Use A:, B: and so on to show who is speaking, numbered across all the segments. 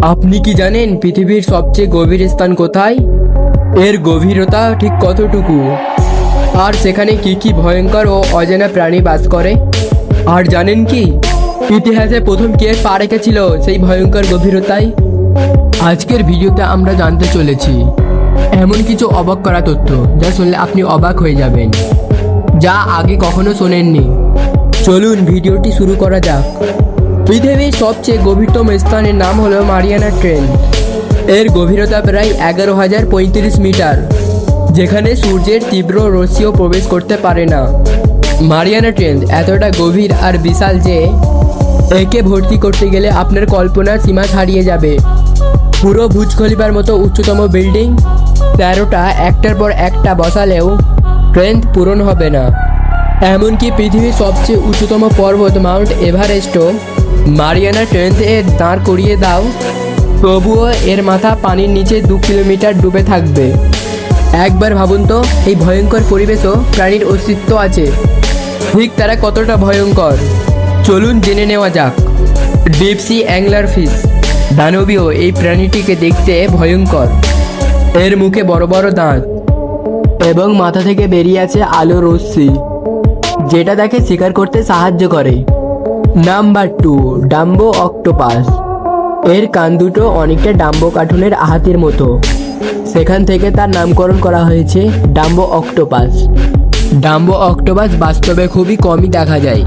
A: আপনি কি জানেন পৃথিবীর সবচেয়ে গভীর স্থান কোথায়? এর গভীরতা ঠিক কতটুকু? আর সেখানে কি কি ভয়ঙ্কর ও অজানা প্রাণী বাস করে? আর জানেন কি ইতিহাসে প্রথম কে পা রেখেছিল সেই ভয়ঙ্কর গভীরতায়? আজকের ভিডিওতে আমরা জানতে চলেছি এমন কিছু অবাক করা তথ্য যা শুনলে আপনি অবাক হয়ে যাবেন, যা আগে কখনো শোনেননি। চলুন ভিডিওটি শুরু করা যাক। পৃথিবীর সবচেয়ে গভীরতম স্থানের নাম হলো মারিয়ানা ট্রেঞ্চ। এর গভীরতা প্রায় 11,035 মিটার, যেখানে সূর্যের তীব্র রশ্মিও প্রবেশ করতে পারে না। মারিয়ানা ট্রেঞ্চ এতটা গভীর আর বিশাল যে একে ভর্তি করতে গেলে আপনার কল্পনার সীমা ছাড়িয়ে যাবে। পুরো বুর্জ খলিফার মতো উচ্চতম বিল্ডিং 13টা একটার পর একটা বসালেও ট্রেঞ্চ পূরণ হবে না। এমনকি পৃথিবীর সবচেয়ে উচ্চতম পর্বত মাউন্ট এভারেস্টও মারিয়ানা ট্রেঞ্চে দাঁড় করিয়ে দাও, তবুও এর মাথা পানির নিচে 2 কিলোমিটার ডুবে থাকবে। একবার ভাবুন তো, এই ভয়ঙ্কর পরিবেশও প্রাণীর অস্তিত্ব আছে। ঠিক তারা কতটা ভয়ঙ্কর চলুন জেনে নেওয়া যাক। ডিপ সি অ্যাংলার ফিশ দানবীয় এই প্রাণীটিকে দেখতে ভয়ঙ্কর। এর মুখে বড় বড় দাঁত এবং মাথা থেকে বেরিয়ে আছে আলো রশ্মি, যেটা তাকে শিকার করতে সাহায্য করে। Number 2, Dumbo octopus. এর কান দুটো অনেকটা ডাম্বো কার্টুনের হাতির মতো, সেখান থেকে তার নামকরণ করা হয়েছে ডাম্বো অক্টোপাস। ডাম্বো অক্টোপাস বাস্তবে খুবই কমই দেখা যায়,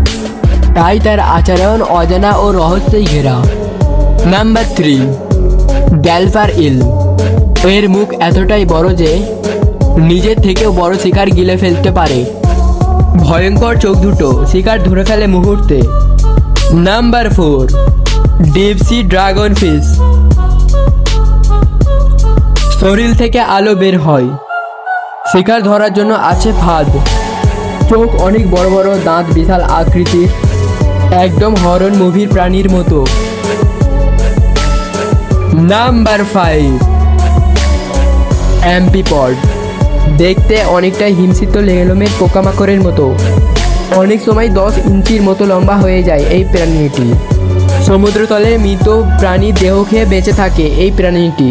A: তাই তার আচরণ অজানা ও রহস্যই ঘেরা। নাম্বার 3, গ্যালফার ইল। এর মুখ এতটাই বড় যে নিজের থেকেও বড় শিকার গিলে ফেলতে পারে। ভয়ঙ্কর চোখ দুটো শিকার ধরে ফেলে মুহূর্তে। Number 4, deep sea dragon fish. শরীর থেকে আলো বের হয়, শিকার ধরার জন্য আছে ফাঁদ। চোখ অনেক বড় বড়, দাঁত বিশাল আকৃতির, একদম হরর মুভির প্রাণীর মতো। নাম্বার 5, অ্যাম্পিপড। দেখতে অনেকটা হিমশীত লেলোমের পোকামাকড়ের মতো, অনেক সময় 10 ইঞ্চির মতো লম্বা হয়ে যায় এই প্রাণীটি। সমুদ্রতলে মৃত প্রাণীর দেহ খেয়ে বেঁচে থাকে এই প্রাণীটি।